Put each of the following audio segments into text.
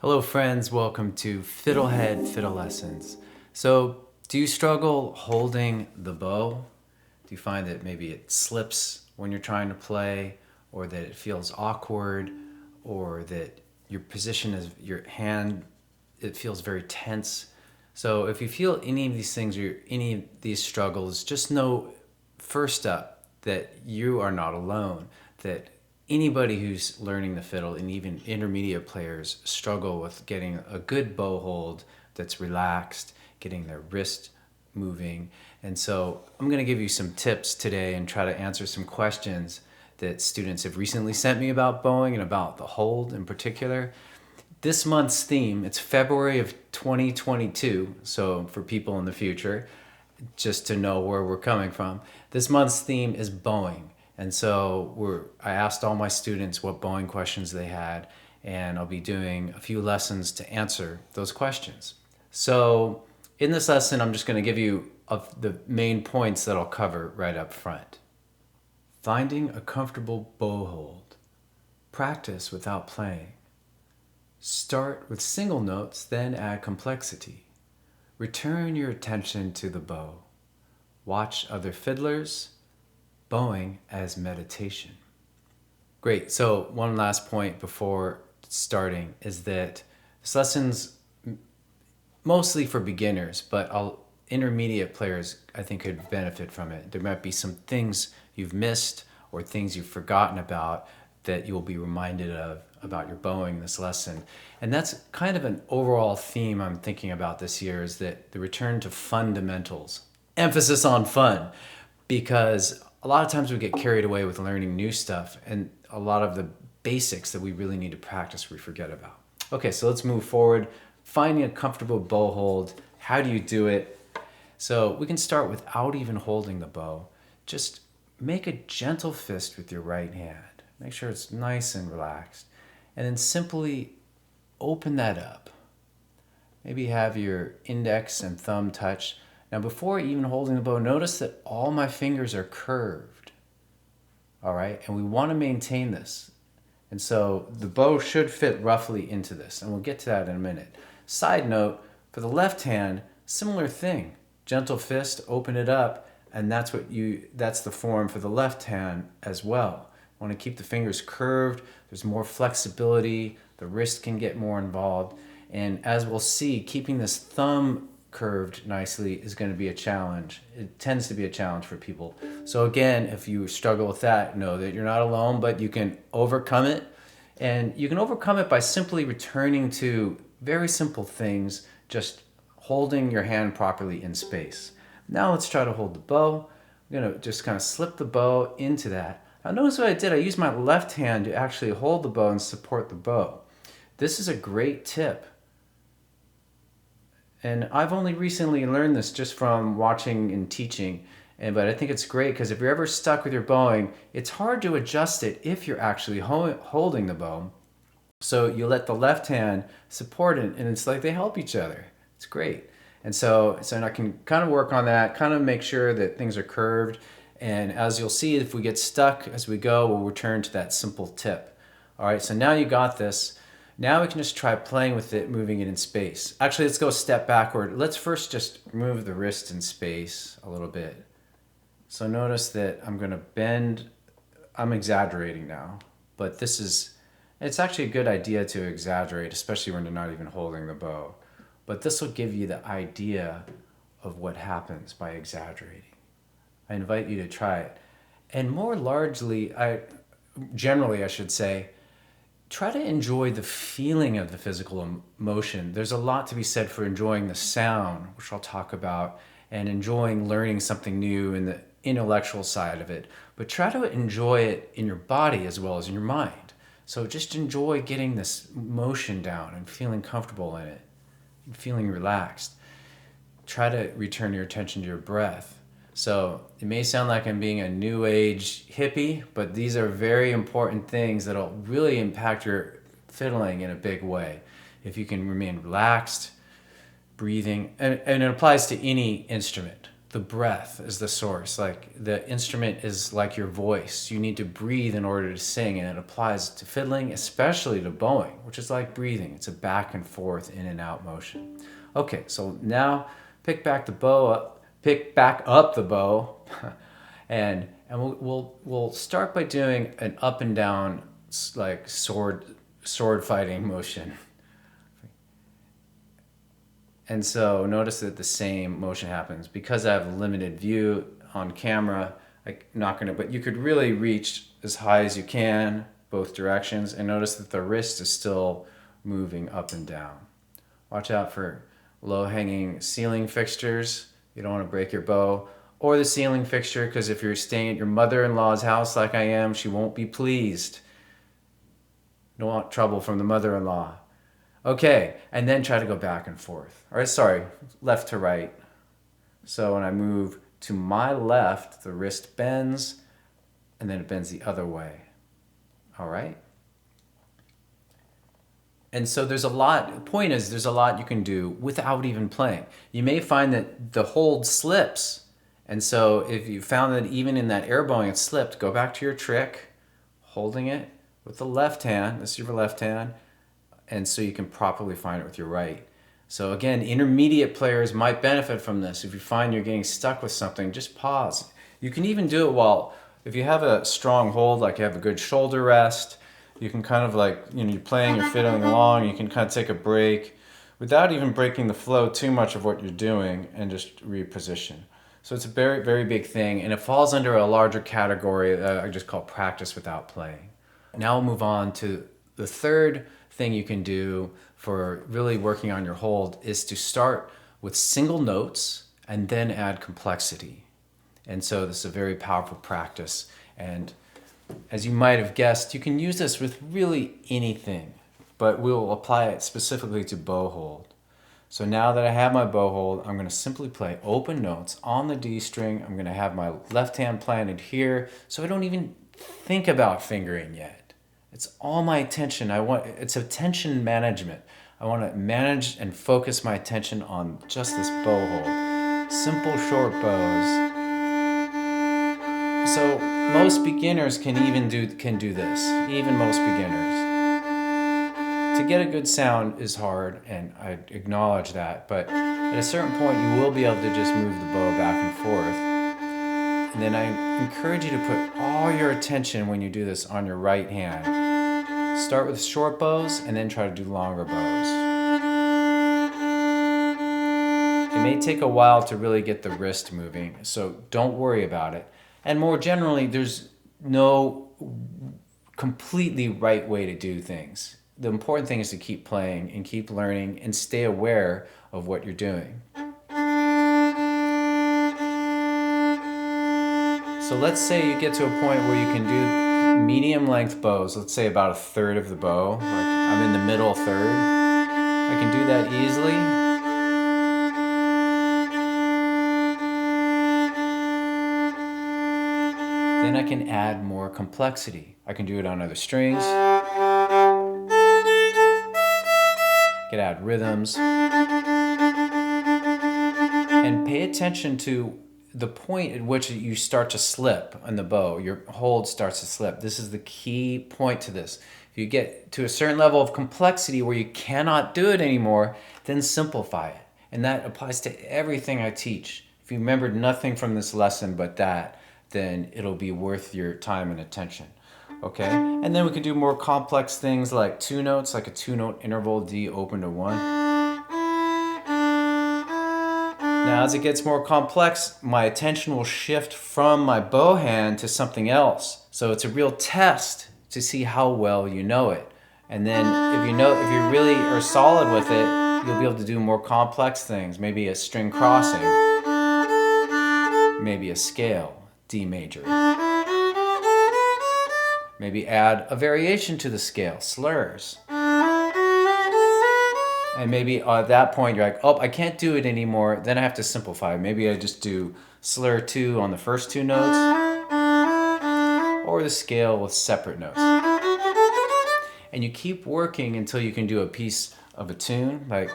Hello friends, welcome to FiddleHed Fiddle Lessons. So, do you struggle holding the bow? Do you find that maybe it slips when you're trying to play, or that it feels awkward, or that your position is your hand, it feels very tense? So, if you feel any of these things or any of these struggles, just know first up that you are not alone, that anybody who's learning the fiddle and even intermediate players struggle with getting a good bow hold that's relaxed, getting their wrist moving. And so I'm going to give you some tips today and try to answer some questions that students have recently sent me about bowing and about the hold in particular. This month's theme, it's February of 2022, so for people in the future, just to know where we're coming from. This month's theme is bowing. And so I asked all my students what bowing questions they had, and I'll be doing a few lessons to answer those questions. So in this lesson, I'm just going to give you the main points that I'll cover right up front. Finding a comfortable bow hold. Practice without playing. Start with single notes, then add complexity. Return your attention to the bow. Watch other fiddlers. Bowing as meditation. Great. So one last point before starting is that this lesson's mostly for beginners, but intermediate players I think could benefit from it. There might be some things you've missed or things you've forgotten about that you'll be reminded of about your bowing this lesson. And that's kind of an overall theme I'm thinking about this year, is that the return to fundamentals. Emphasis on fun, because a lot of times we get carried away with learning new stuff, and a lot of the basics that we really need to practice we forget about. Okay, so let's move forward. Finding a comfortable bow hold. How do you do it? So we can start without even holding the bow. Just make a gentle fist with your right hand. Make sure it's nice and relaxed. And then simply open that up. Maybe have your index and thumb touch. Now, before even holding the bow, notice that all my fingers are curved. All right, and we want to maintain this. And so the bow should fit roughly into this, and we'll get to that in a minute. Side note, for the left hand, similar thing. Gentle fist, open it up, and that's the form for the left hand as well. Want to keep the fingers curved. There's more flexibility. The wrist can get more involved. And as we'll see, keeping this thumb curved nicely is going to be a challenge. It tends to be a challenge for people. So again, if you struggle with that, know that you're not alone, but you can overcome it. And you can overcome it by simply returning to very simple things, just holding your hand properly in space. Now let's try to hold the bow. I'm going to just kind of slip the bow into that. Now notice what I did. I used my left hand to actually hold the bow and support the bow. This is a great tip. And I've only recently learned this just from watching and teaching, but I think it's great because if you're ever stuck with your bowing, it's hard to adjust it if you're actually holding the bow. So you let the left hand support it, and it's like they help each other. It's great. And so I can kind of work on that, kind of make sure that things are curved. And as you'll see, if we get stuck as we go, we'll return to that simple tip. All right, so now you got this. Now we can just try playing with it, moving it in space. Actually, let's go a step backward. Let's first just move the wrist in space a little bit. So notice that I'm going to bend. I'm exaggerating now, but it's actually a good idea to exaggerate, especially when you're not even holding the bow. But this will give you the idea of what happens by exaggerating. I invite you to try it. And more largely, generally I should say, try to enjoy the feeling of the physical motion. There's a lot to be said for enjoying the sound, which I'll talk about, and enjoying learning something new in the intellectual side of it. But try to enjoy it in your body as well as in your mind. So just enjoy getting this motion down and feeling comfortable in it, and feeling relaxed. Try to return your attention to your breath. So it may sound like I'm being a new age hippie, but these are very important things that'll really impact your fiddling in a big way. If you can remain relaxed, breathing, and it applies to any instrument. the breath is the source. Like the instrument is like your voice. You need to breathe in order to sing, and it applies to fiddling, especially to bowing, which is like breathing. It's a back and forth, in and out motion. Okay, so now pick back the bow up, pick back up the bow, and we'll start by doing an up and down like sword fighting motion. And so notice that the same motion happens. Because I have limited view on camera, I'm not gonna, but you could really reach as high as you can, both directions, and notice that the wrist is still moving up and down. Watch out for low-hanging ceiling fixtures. You don't want to break your bow. Or the ceiling fixture, because if you're staying at your mother-in-law's house like I am, she won't be pleased. You don't want trouble from the mother-in-law. Okay, and then try to go back and forth. Or sorry, left to right. So when I move to my left, the wrist bends, and then it bends the other way. All right? And so there's a lot, the point is there's a lot you can do without even playing. You may find that the hold slips. And so if you found that even in that air bowing it slipped, go back to your trick, holding it with the left hand, this is your left hand, and so you can properly find it with your right. So again, intermediate players might benefit from this. If you find you're getting stuck with something, just pause. You can even do it while, if you have a strong hold, like you have a good shoulder rest, you can kind of like, you're playing, you're fiddling along, you can kind of take a break without even breaking the flow too much of what you're doing and just reposition. So it's a very, very big thing, and it falls under a larger category that I just call practice without playing. Now we'll move on to the third thing you can do for really working on your hold is to start with single notes and then add complexity. And so this is a very powerful practice. And as you might have guessed, you can use this with really anything, but we'll apply it specifically to bow hold. So now that I have my bow hold, I'm going to simply play open notes on the D string. I'm going to have my left hand planted here, so I don't even think about fingering yet. It's all my attention. It's attention management. I want to manage and focus my attention on just this bow hold. Simple short bows. So most beginners can do this. Even most beginners. To get a good sound is hard, and I acknowledge that, but at a certain point you will be able to just move the bow back and forth. And then I encourage you to put all your attention when you do this on your right hand. Start with short bows and then try to do longer bows. It may take a while to really get the wrist moving, so don't worry about it. And more generally, there's no completely right way to do things. The important thing is to keep playing and keep learning and stay aware of what you're doing. So let's say you get to a point where you can do medium length bows, let's say about a third of the bow, like I'm in the middle third. I can do that easily. Then I can add more complexity. I can do it on other strings. I can add rhythms. And pay attention to the point at which you start to slip on the bow, your hold starts to slip. This is the key point to this. If you get to a certain level of complexity where you cannot do it anymore, then simplify it. And that applies to everything I teach. If you remembered nothing from this lesson but that, then it'll be worth your time and attention. Okay? And then we can do more complex things like two notes, like a two-note interval, D open to 1. Now, as it gets more complex, my attention will shift from my bow hand to something else. So it's a real test to see how well you know it. And then if you really are solid with it, you'll be able to do more complex things. Maybe a string crossing, maybe a scale, D major. Maybe add a variation to the scale, slurs. And maybe at that point you're like, oh, I can't do it anymore. Then I have to simplify. Maybe I just do slur 2 on the first 2 notes, or the scale with separate notes. And you keep working until you can do a piece of a tune. Like,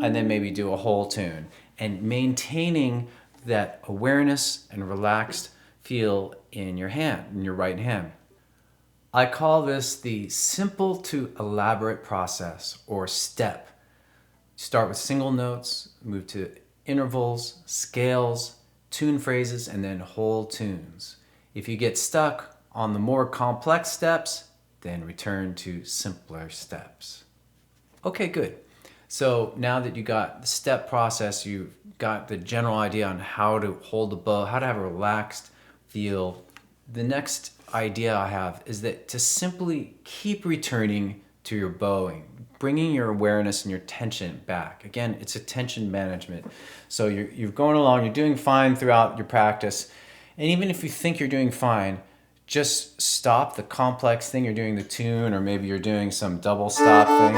and then maybe do a whole tune, and maintaining that awareness and relaxed feel in your hand, in your right hand. I call this the simple to elaborate process, or step. Start with single notes, move to intervals, scales, tune phrases, and then whole tunes. If you get stuck on the more complex steps, then return to simpler steps. Okay, good. So now that you got the step process, you've got the general idea on how to hold the bow, how to have a relaxed feel. The next idea I have is that to simply keep returning to your bowing, bringing your awareness and your tension back. Again, it's attention management. So you're going along, you're doing fine throughout your practice. And even if you think you're doing fine, just stop the complex thing you're doing, the tune, or maybe you're doing some double stop thing,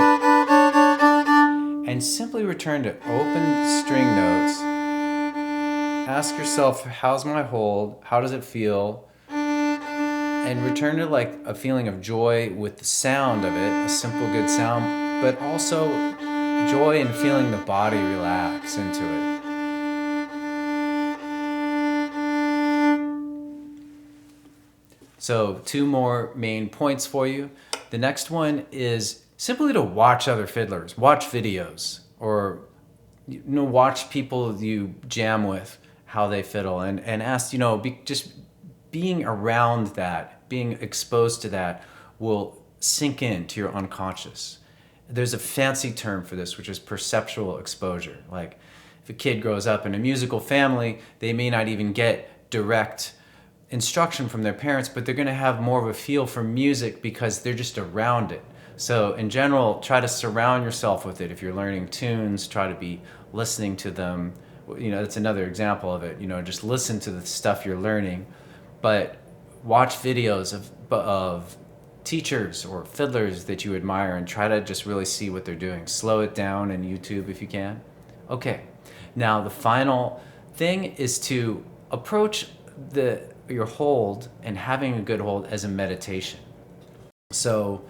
and simply return to open string notes. Ask yourself, how's my hold? How does it feel? And return to like a feeling of joy with the sound of it, a simple good sound, but also joy in feeling the body relax into it. So 2 more main points for you. The next one is simply to watch other fiddlers, watch videos, or watch people you jam with, how they fiddle, and ask, just being around that, being exposed to that will sink into your unconscious. There's a fancy term for this, which is perceptual exposure. Like if a kid grows up in a musical family, they may not even get direct instruction from their parents, but they're going to have more of a feel for music because they're just around it. So in general, try to surround yourself with it. If you're learning tunes, try to be listening to them. That's another example of it. Just listen to the stuff you're learning, but watch videos of teachers or fiddlers that you admire and try to just really see what they're doing. Slow it down in YouTube if you can. Okay, now the final thing is to approach your hold and having a good hold as a meditation. So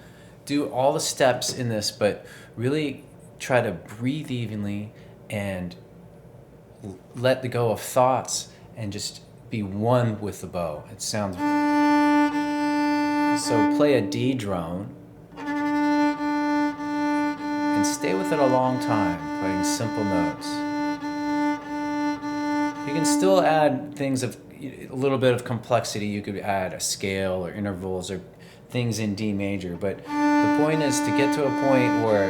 do all the steps in this, but really try to breathe evenly and let go of thoughts and just be one with the bow. It sounds... So play a D drone and stay with it a long time, playing simple notes. You can still add things of a little bit of complexity. You could add a scale or intervals or things in D major, but the point is to get to a point where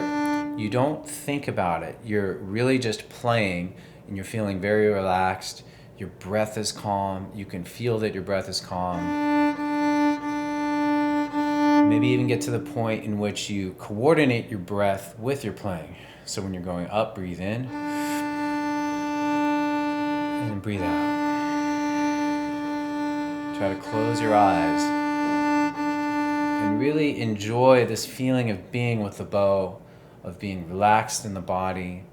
you don't think about it. You're really just playing and you're feeling very relaxed. Your breath is calm. You can feel that your breath is calm. Maybe even get to the point in which you coordinate your breath with your playing. So when you're going up, breathe in and then breathe out. Try to close your eyes and really enjoy this feeling of being with the bow, of being relaxed in the body,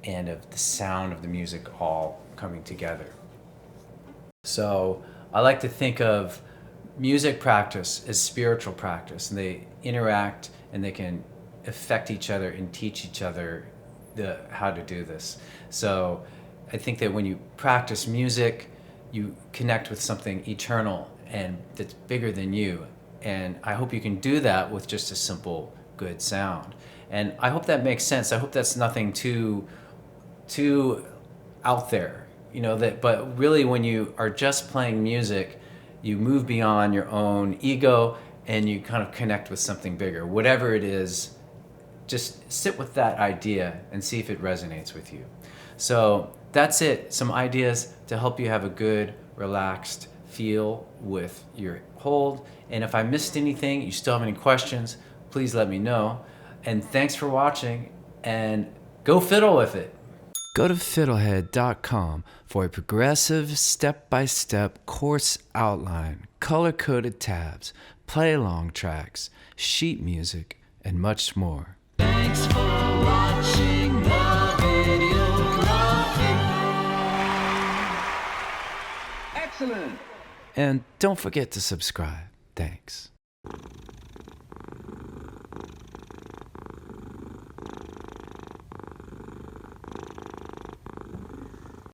and of the sound of the music all coming together. So I like to think of music practice as spiritual practice, and they interact and they can affect each other and teach each other how to do this. So I think that when you practice music, you connect with something eternal and that's bigger than you. And I hope you can do that with just a simple, good sound. And I hope that makes sense. I hope that's nothing too out there, but really when you are just playing music, you move beyond your own ego and you kind of connect with something bigger. Whatever it is, just sit with that idea and see if it resonates with you. So that's it. Some ideas to help you have a good, relaxed feel with your hold. And if I missed anything, you still have any questions, please let me know. And thanks for watching, and go fiddle with it. Go to FiddleHed.com for a progressive step-by-step course outline, color-coded tabs, play-along tracks, sheet music, and much more. Thanks for watching the video. Excellent! And don't forget to subscribe. Thanks.